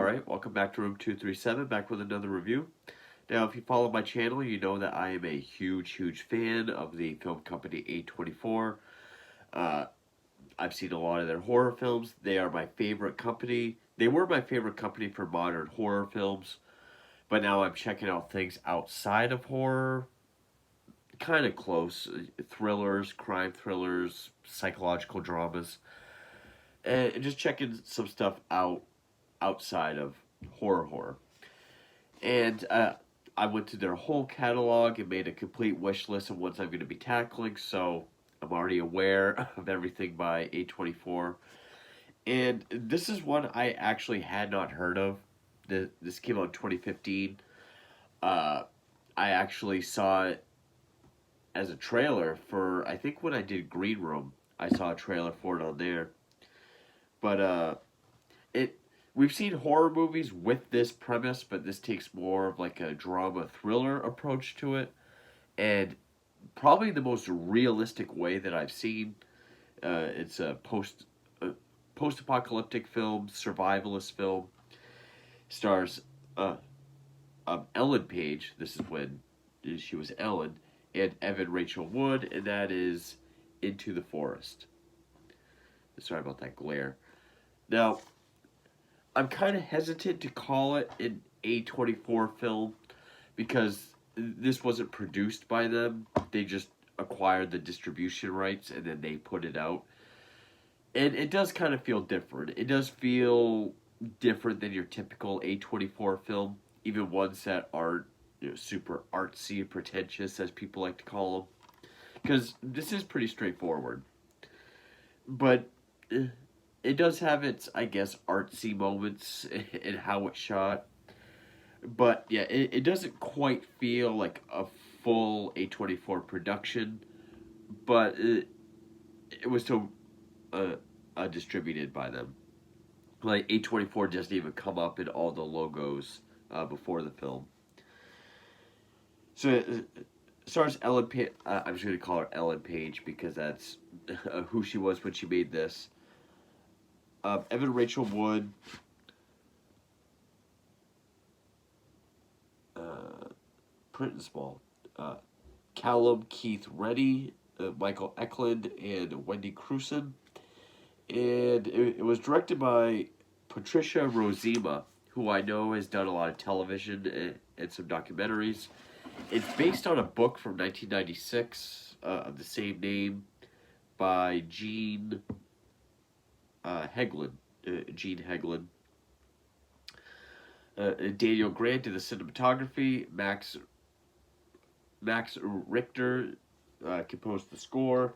Alright, welcome back to Room 237, back with another review. Now, if you follow my channel, you know that I am a huge fan of the film company A24. Uh, I've seen a lot of their horror films. They are my favorite company. They were my favorite company for modern horror films, but now I'm checking out things outside of horror, kind of close. Thrillers, crime thrillers, psychological dramas, and just checking some stuff out outside of horror. And I went to their whole catalog and made a complete wish list of ones I'm going to be tackling. So I'm already aware of everything by A24. And this is one I actually had not heard of. This came out in 2015. Uh, I actually saw it as a trailer for, I think when I did Green Room, I saw a trailer for it on there. But it we've seen horror movies with this premise, but this takes more of like a drama thriller approach to it, and probably the most realistic way that I've seen. It's a post apocalyptic film, survivalist film. Stars uh, Ellen Page. This is when she was Ellen, and Evan Rachel Wood, and that is Into the Forest. Sorry about that glare. Now, I'm kind of hesitant to call it an A24 film because this wasn't produced by them. They just acquired the distribution rights and then they put it out. And it does kind of feel different. It does feel different than your typical A24 film, even ones that aren't super artsy and pretentious, as people like to call them. Because this is pretty straightforward. But it does have its, I guess, artsy moments in how it's shot. But yeah, it doesn't quite feel like a full A24 production, but it was still uh, distributed by them. Like A24 doesn't even come up in all the logos before the film. So stars Ellen Page. I'm just going to call her Ellen Page because that's who she was when she made this. Evan Rachel Wood, Prince Small, uh, Callum Keith Reddy, Michael Eklund, and Wendy Crewson. And it was directed by Patricia Rozema, who I know has done a lot of television and some documentaries. It's based on a book from 1996 of the same name by Hegland. Gene Hegland. Daniel Grant did the cinematography. Max Richter composed the score.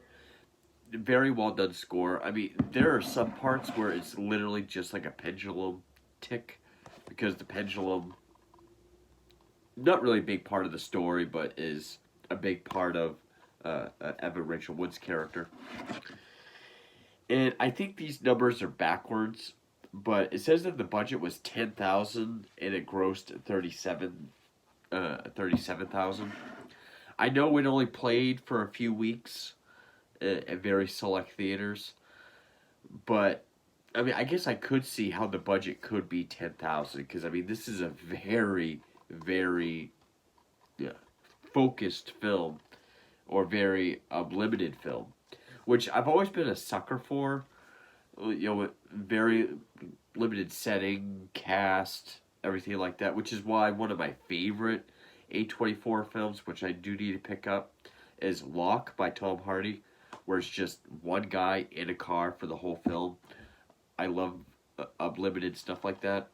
Very well done score. I mean, there are some parts where it's literally just like a pendulum tick because the pendulum, not really a big part of the story, but is a big part of Evan Rachel Wood's character. And I think these numbers are backwards, but it says that the budget was 10,000 and it grossed 37,000. I know it only played for a few weeks at very select theaters, but I mean, I guess I could see how the budget could be 10,000 because I mean, this is a very yeah, focused film or very limited film, which I've always been a sucker for. Very limited setting, cast, everything like that, which is why one of my favorite A24 films, which I do need to pick up, is Locke by Tom Hardy, where it's just one guy in a car for the whole film. I love unlimited stuff like that.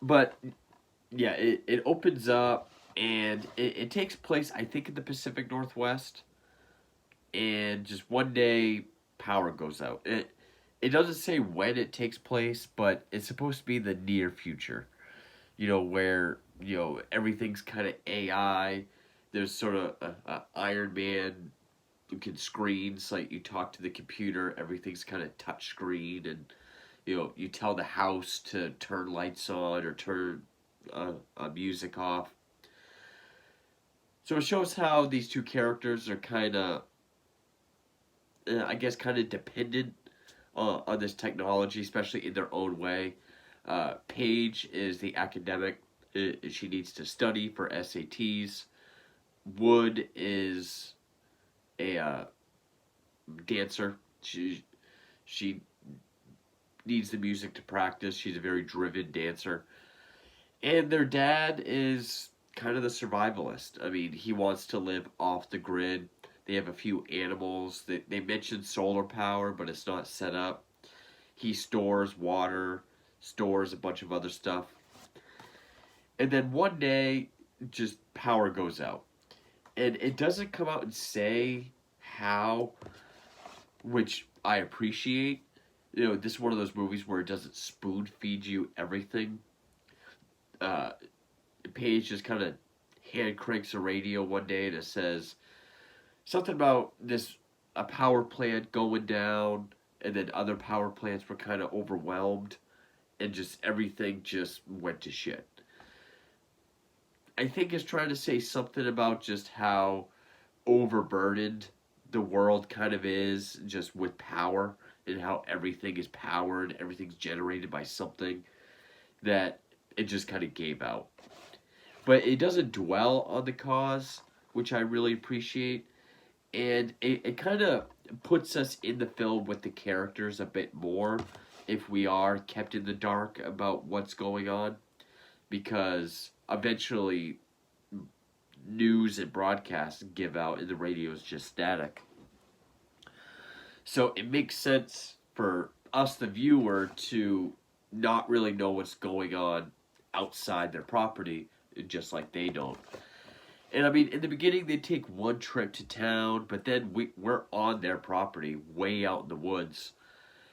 But yeah, it opens up and it takes place, I think, in the Pacific Northwest. And just one day, power goes out. It doesn't say when it takes place, but it's supposed to be the near future. Where everything's kind of AI. There's sort of a Iron Man who can screen, so like you talk to the computer. Everything's kind of touch screen, and you tell the house to turn lights on or turn music off. So it shows how these two characters are kind of, I guess, kind of dependent on this technology, especially in their own way. Paige is the academic. She needs to study for SATs. Wood is a dancer. She needs the music to practice. She's a very driven dancer. And their dad is kind of the survivalist. I mean, he wants to live off the grid. They have a few animals. They mentioned solar power, but it's not set up. He stores water, stores a bunch of other stuff. And then one day, just power goes out. And it doesn't come out and say how, which I appreciate. You know, this is one of those movies where it doesn't spoon feed you everything. Uh, Paige just kind of hand cranks a radio one day and it says something about a power plant going down, and then other power plants were kind of overwhelmed, and just everything just went to shit. I think it's trying to say something about just how overburdened the world kind of is just with power, and how everything is powered, everything's generated by something that it just kind of gave out. But it doesn't dwell on the cause, which I really appreciate. And it kind of puts us in the film with the characters a bit more if we are kept in the dark about what's going on. Because eventually news and broadcasts give out and the radio is just static. So it makes sense for us, the viewer, to not really know what's going on outside their property, just like they don't. And I mean, in the beginning, they take one trip to town, but then we're on their property, way out in the woods,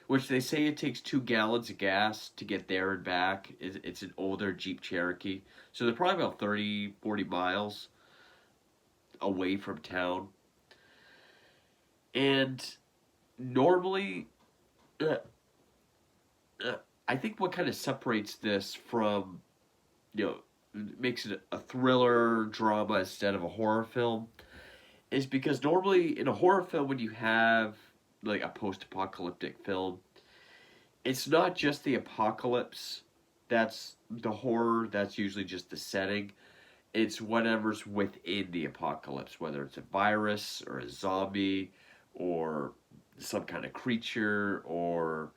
which they say it takes 2 gallons of gas to get there and back. It's an older Jeep Cherokee. So they're probably about 30, 40 miles away from town. And normally, I think what kind of separates this from, you know, makes it a thriller drama instead of a horror film is because normally in a horror film, when you have like a post-apocalyptic film, it's not just the apocalypse that's the horror, that's usually just the setting. It's whatever's within the apocalypse, whether it's a virus or a zombie or some kind of creature or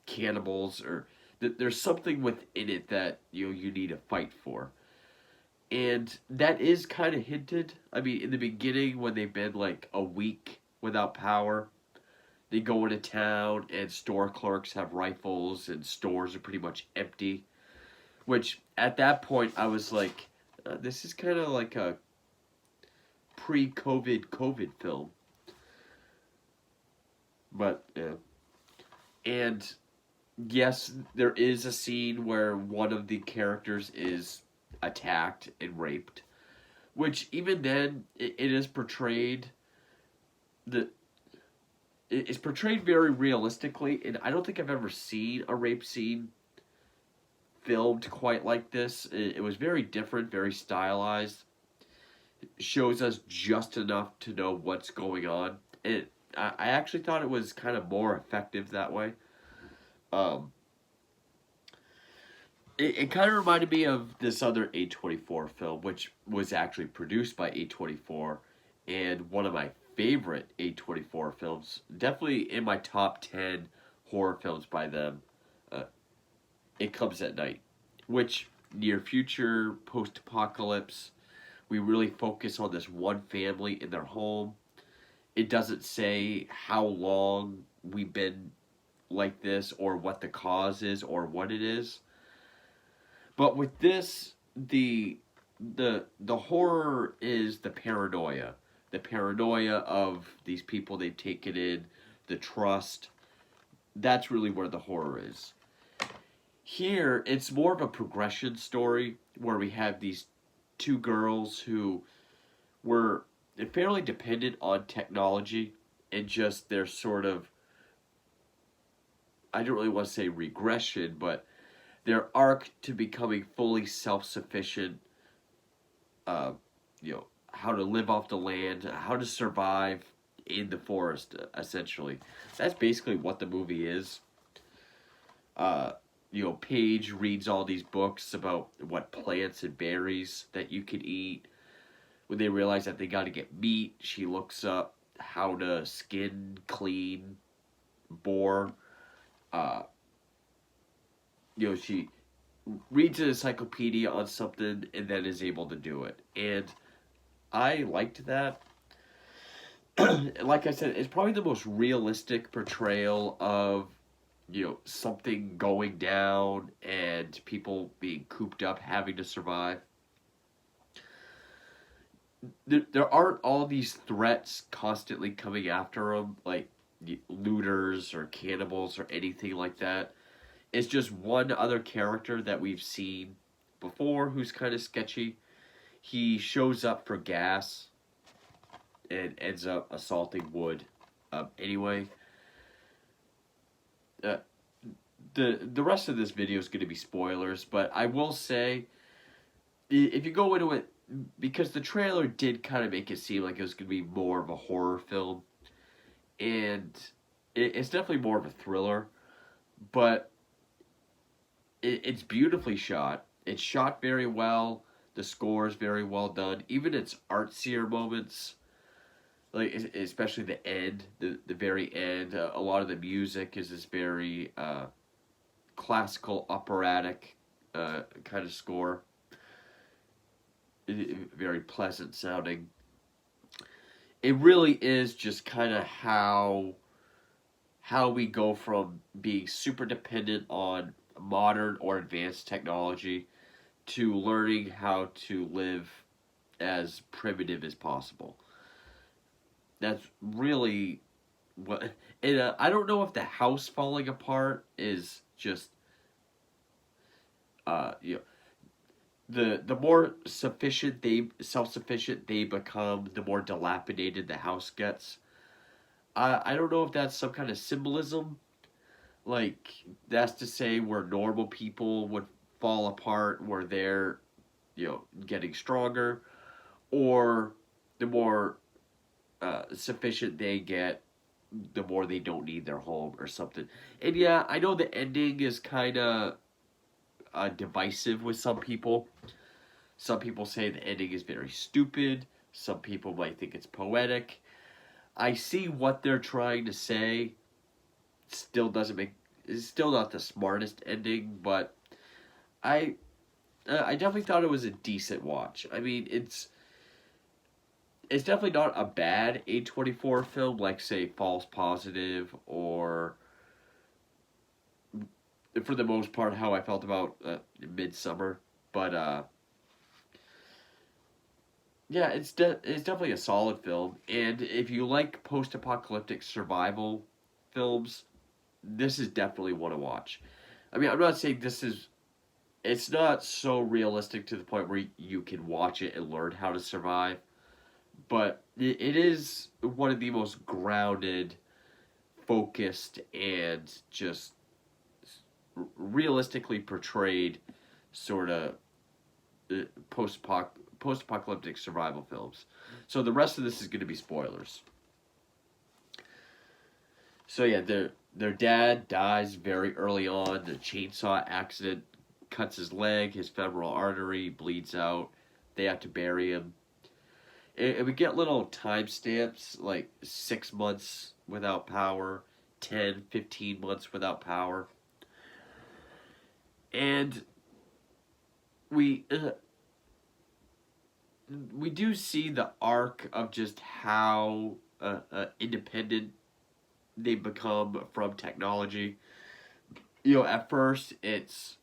cannibals, or there's something within it that you need to fight for. And that is kind of hinted. I mean, in the beginning, when they've been like a week without power, they go into town and store clerks have rifles and stores are pretty much empty. Which, at that point, I was like, this is kind of like a pre-COVID film. But, yeah. And yes, there is a scene where one of the characters is attacked and raped, which even then it is portrayed it's portrayed very realistically, and I don't think I've ever seen a rape scene filmed quite like this. It was very different, very stylized. It shows us just enough to know what's going on. I actually thought it was kind of more effective that way. It kind of reminded me of this other A24 film, which was actually produced by A24, and one of my favorite A24 films, definitely in my top 10 horror films by them. It Comes at Night, which near future, post-apocalypse, we really focus on this one family in their home. It doesn't say how long we've been like this or what the cause is or what it is. But with this, the horror is the paranoia. The paranoia of these people they've taken in, the trust. That's really where the horror is. Here, it's more of a progression story where we have these 2 girls who were fairly dependent on technology and just their sort of, I don't really want to say regression, but their arc to becoming fully self-sufficient, how to live off the land, how to survive in the forest, essentially. That's basically what the movie is. Paige reads all these books about what plants and berries that you can eat. When they realize that they got to get meat, she looks up how to skin clean boar. Uh, she reads an encyclopedia on something and then is able to do it. And I liked that. Like I said, it's probably the most realistic portrayal of something going down and people being cooped up, having to survive. There aren't all these threats constantly coming after them, like looters or cannibals or anything like that. It's just one other character that we've seen before who's kind of sketchy. He shows up for gas and ends up assaulting Wood. Anyway, uh, the rest of this video is going to be spoilers, but I will say, if you go into it, because the trailer did kind of make it seem like it was going to be more of a horror film, and it's definitely more of a thriller, but it's beautifully shot. It's shot very well. The score is very well done. Even its artsier moments, like especially the end, the very end, a lot of the music is this very classical operatic kind of score. Very pleasant sounding. It really is just kind of how we go from being super dependent on modern or advanced technology to learning how to live as primitive as possible. That's really what. And I don't know if the house falling apart is just the more self sufficient they become, the more dilapidated the house gets. I don't know if that's some kind of symbolism, like that's to say where normal people would fall apart, where they're getting stronger, or the more sufficient they get, the more they don't need their home or something. And yeah, I know the ending is kind of divisive with some people. Some people say the ending is very stupid. Some people might think it's poetic. I see what they're trying to say. Still doesn't make. It's still not the smartest ending, but I definitely thought it was a decent watch. I mean, it's definitely not a bad A24 film like, say, False Positive, or for the most part how I felt about Midsummer. But yeah, it's definitely a solid film. And if you like post-apocalyptic survival films, this is definitely one to watch. I mean, I'm not saying it's not so realistic to the point where you can watch it and learn how to survive, but it is one of the most grounded, focused, and just realistically portrayed sort of post-apocalyptic survival films. So the rest of this is going to be spoilers. So yeah, their dad dies very early on. The chainsaw accident cuts his leg, his femoral artery bleeds out. They have to bury him. And we get little timestamps, like 6 months without power, 10, 15 months without power. And we do see the arc of just how independent they become from technology. At first it's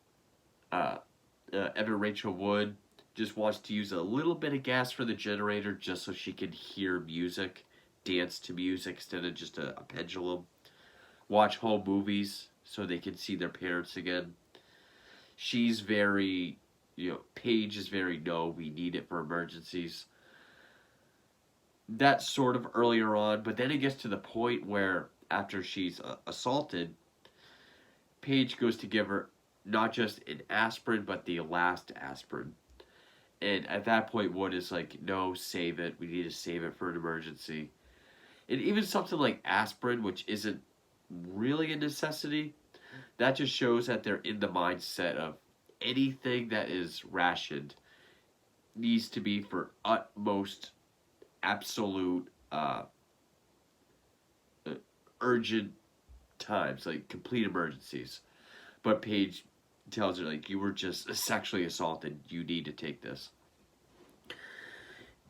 Evan Rachel Wood just wants to use a little bit of gas for the generator just so she can hear music, dance to music instead of just a pendulum, watch home movies so they can see their parents again. She's very, Paige is very, no, we need it for emergencies. That's sort of earlier on, but then it gets to the point where after she's assaulted, Paige goes to give her not just an aspirin, but the last aspirin. And at that point, Wood is like, no, save it. We need to save it for an emergency. And even something like aspirin, which isn't really a necessity, that just shows that they're in the mindset of anything that is rationed needs to be for utmost absolute uh, urgent times, like complete emergencies. But Paige tells her, like, you were just sexually assaulted, you need to take this.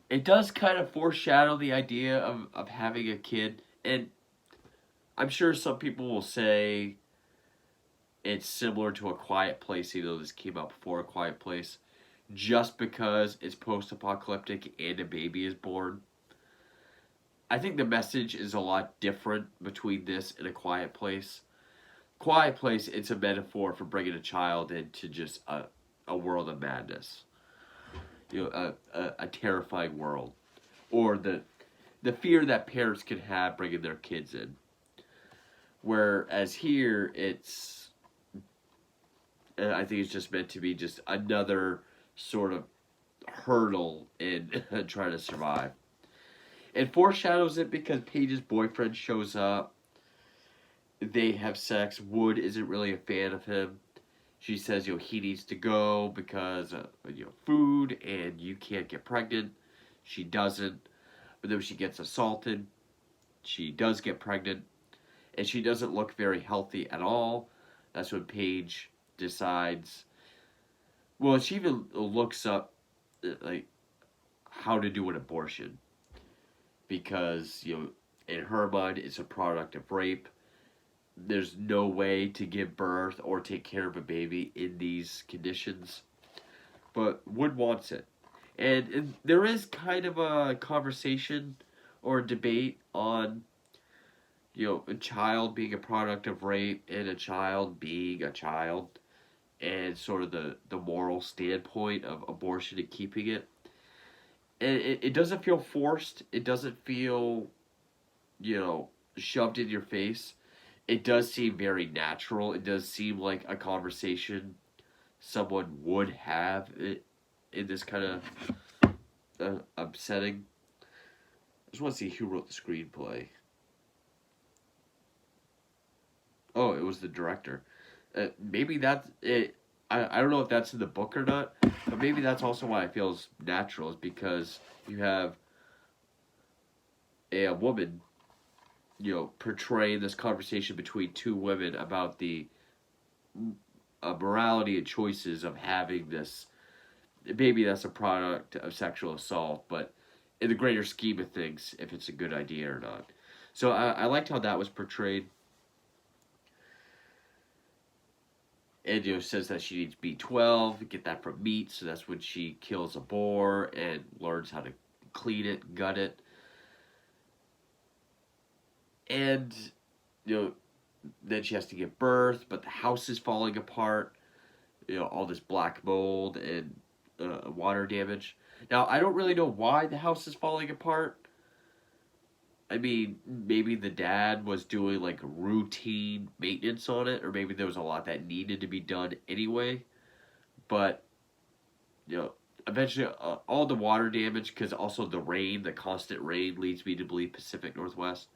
It does kind of foreshadow the idea of having a kid, and I'm sure some people will say it's similar to A Quiet Place, even though this came out before A Quiet Place, just because it's post-apocalyptic and a baby is born. I think the message is a lot different between this and A Quiet Place. Quiet Place, it's a metaphor for bringing a child into just a world of madness. You know, a terrifying world. Or the fear that parents can have bringing their kids in. Whereas here, I think it's just meant to be just another sort of hurdle in trying to survive. It foreshadows it because Paige's boyfriend shows up. They have sex. Wood isn't really a fan of him. She says, he needs to go because food, and you can't get pregnant. She doesn't. But then she gets assaulted. She does get pregnant, and she doesn't look very healthy at all. That's when Paige decides. Well, she even looks up like how to do an abortion because in her mind it's a product of rape. There's no way to give birth or take care of a baby in these conditions, but Wood wants it. And there is kind of a conversation or a debate on a child being a product of rape and a child being a child, and sort of the moral standpoint of abortion and keeping it. And it doesn't feel forced. It doesn't feel, shoved in your face. It does seem very natural. It does seem like a conversation someone would have in this kind of upsetting. I just want to see who wrote the screenplay. Oh, it was the director. Maybe that's it. I don't know if that's in the book or not, but maybe that's also why it feels natural, is because you have a woman, portraying this conversation between two women about the morality and choices of having this baby that's a product of sexual assault, but in the greater scheme of things, if it's a good idea or not. So I liked how that was portrayed. And says that she needs B12, get that from meat, so that's when she kills a boar and learns how to clean it, gut it. And then she has to give birth, but the house is falling apart. All this black mold and water damage. Now, I don't really know why the house is falling apart. I mean, maybe the dad was doing like routine maintenance on it, or maybe there was a lot that needed to be done anyway. But, eventually all the water damage, because also the rain, the constant rain, leads me to believe Pacific Northwest.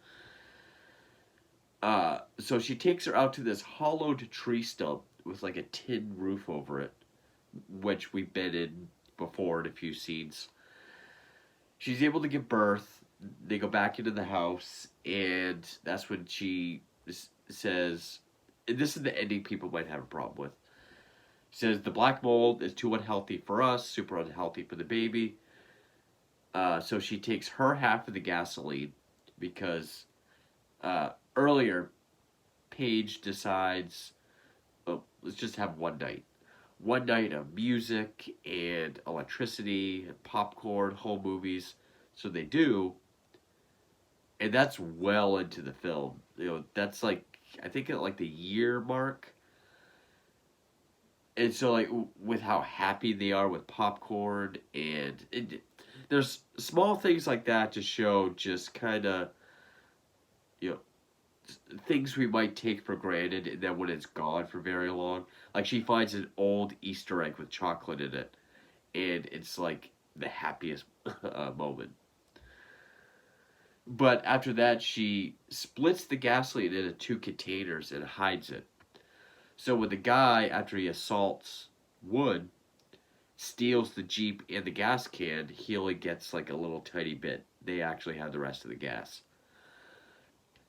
So she takes her out to this hollowed tree stump with like a tin roof over it, which we've been in before in a few scenes. She's able to give birth. They go back into the house, and that's when she says, and this is the ending people might have a problem with. She says, the black mold is too unhealthy for us, super unhealthy for the baby. So she takes her half of the gasoline because earlier, Paige decides, oh, let's just have one night. One night of music and electricity and popcorn, home movies. So they do. And that's well into the film. That's like, I think at like the year mark. And so like with how happy they are with popcorn, and there's small things like that to show just kind of, things we might take for granted, and then when it's gone for very long. Like she finds an old Easter egg with chocolate in it, and it's like the happiest moment. But after that, she splits the gasoline into two containers and hides it. So when the guy, after he assaults Wood, steals the Jeep and the gas can, he only gets like a little tiny bit. They actually have the rest of the gas.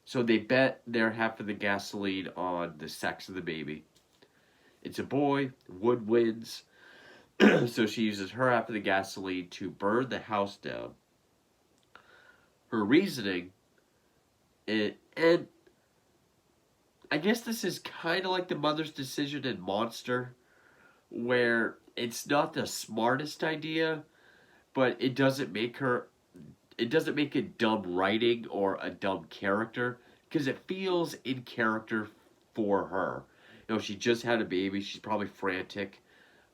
So they bet their half of the gasoline on the sex of the baby. It's a boy. Wood wins. So she uses her half of the gasoline to burn the house down. Her reasoning, and I guess this is kind of like the mother's decision in Monster, where it's not the smartest idea, but it doesn't make it dumb writing or a dumb character because it feels in character for her. She just had a baby. She's probably frantic,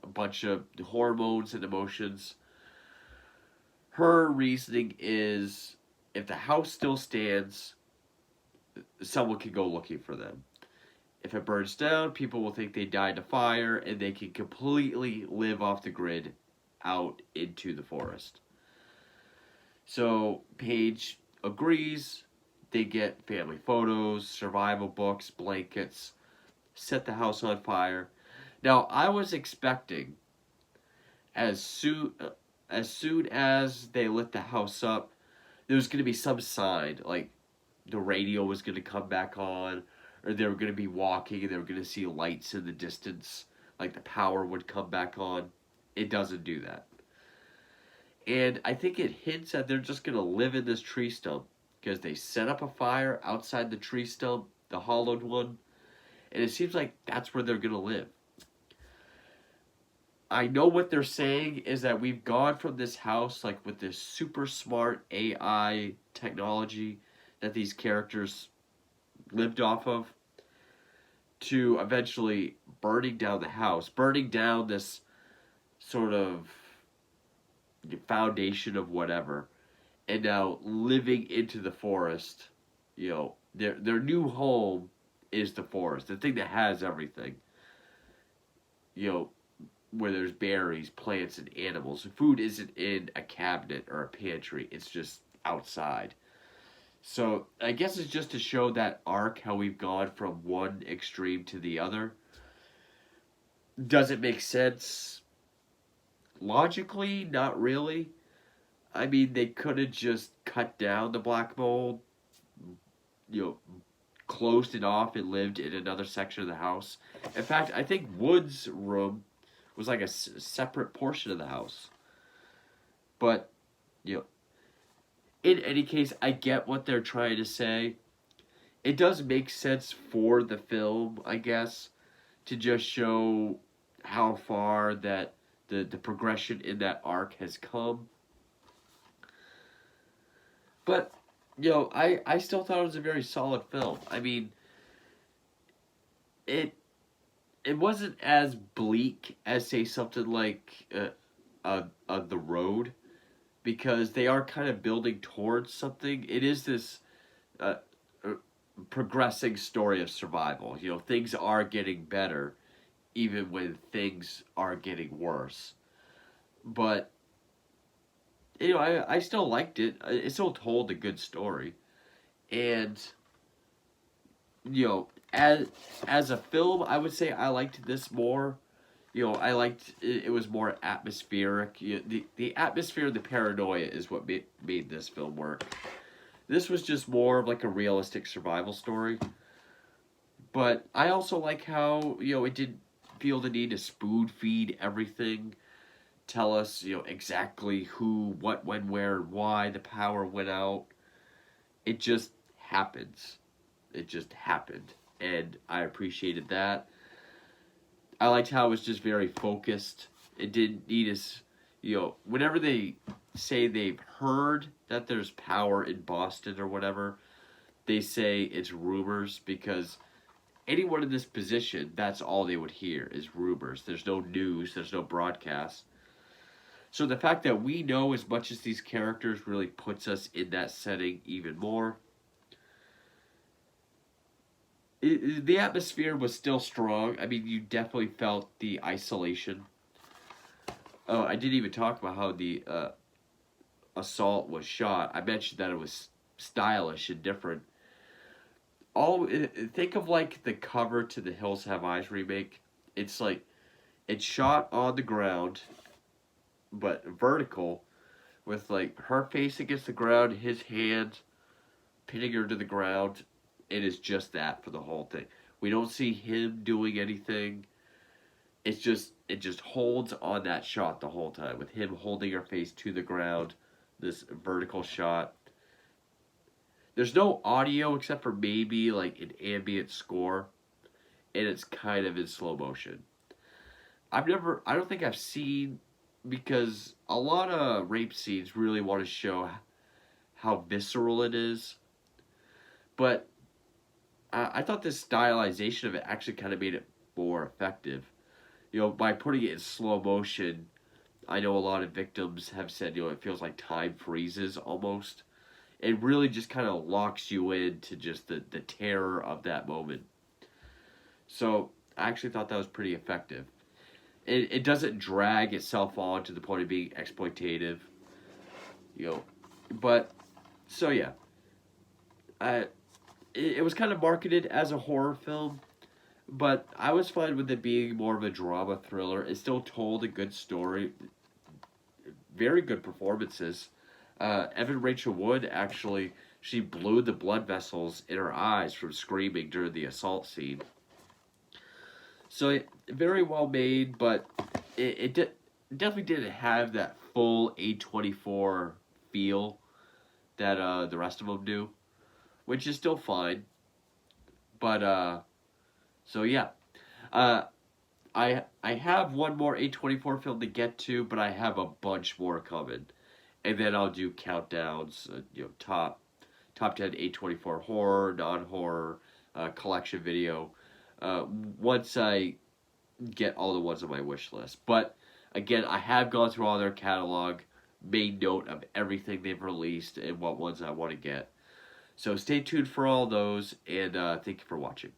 a bunch of hormones and emotions. Her reasoning is if the house still stands, someone can go looking for them. If it burns down, people will think they died in a fire and they can completely live off the grid out into the forest. So Paige agrees. They get family photos, survival books, blankets, set the house on fire. Now, I was expecting as soon as they lit the house up, there was going to be some sign, like the radio was going to come back on, or they were going to be walking and they were going to see lights in the distance, like the power would come back on. It doesn't do that. And I think it hints that they're just going to live in this tree stump because they set up a fire outside the tree stump, the hollowed one, and it seems like that's where they're going to live. I know what they're saying is that we've gone from this house, like with this super smart AI technology that these characters lived off of, to eventually burning down the house, burning down this sort of foundation of whatever, and now living into the forest. Their new home is the forest, the thing that has everything. Where there's berries, plants, and animals. Food isn't in a cabinet or a pantry, it's just outside. So I guess it's just to show that arc, how we've gone from one extreme to the other. Does it make sense? Logically, not really. I mean, they could have just cut down the black mold, you know, closed it off and lived in another section of the house. In fact, I think Wood's room was like a separate portion of the house. But, in any case, I get what they're trying to say. It does make sense for the film, I guess, to just show how far that the progression in that arc has come. But, I still thought it was a very solid film. I mean, it wasn't as bleak as, say, something like The Road, because they are kind of building towards something. It is this uh, progressing story of survival. Things are getting better, even when things are getting worse. But I still liked it. It still told a good story, and as a film, I would say I liked this more. I liked it. It was more atmospheric. The atmosphere, the paranoia is what made this film work. This was just more of like a realistic survival story. But I also like how it didn't feel the need to spoon feed everything, tell us exactly who, what, when, where, why the power went out. It just happens. It just happened, and I appreciated that. I liked how it was just very focused. It didn't need us, whenever they say they've heard that there's power in Boston or whatever, they say it's rumors, because anyone in this position, that's all they would hear is rumors. There's no news, there's no broadcast. So the fact that we know as much as these characters really puts us in that setting even more. The atmosphere was still strong. I mean, you definitely felt the isolation. Oh, I didn't even talk about how the assault was shot. I mentioned that it was stylish and different. Think of like the cover to the Hills Have Eyes remake. It's like it's shot on the ground, but vertical, with like her face against the ground, his hand pinning her to the ground. It is just that for the whole thing. We don't see him doing anything. It just holds on that shot the whole time with him holding her face to the ground. This vertical shot. There's no audio except for maybe like an ambient score, and it's kind of in slow motion. I don't think I've seen, because a lot of rape scenes really want to show how visceral it is, but I thought this stylization of it actually kind of made it more effective. You know, by putting it in slow motion, I know a lot of victims have said, you know, it feels like time freezes almost. It really just kind of locks you into just the terror of that moment. So I actually thought that was pretty effective. It doesn't drag itself on to the point of being exploitative, you know. But so yeah, I it was kind of marketed as a horror film, but I was fine with it being more of a drama thriller. It still told a good story, very good performances. Evan Rachel Wood actually, she blew the blood vessels in her eyes from screaming during the assault scene. So very well made, but definitely didn't have that full A24 feel that the rest of them do, which is still fine. But so yeah, uh, I have one more A24 film to get to, but I have a bunch more coming, and then I'll do countdowns. You know, top 10 A24 horror, non horror, collection video. Once I get all the ones on my wish list. But again, I have gone through all their catalog, made note of everything they've released and what ones I want to get. So stay tuned for all those, and thank you for watching.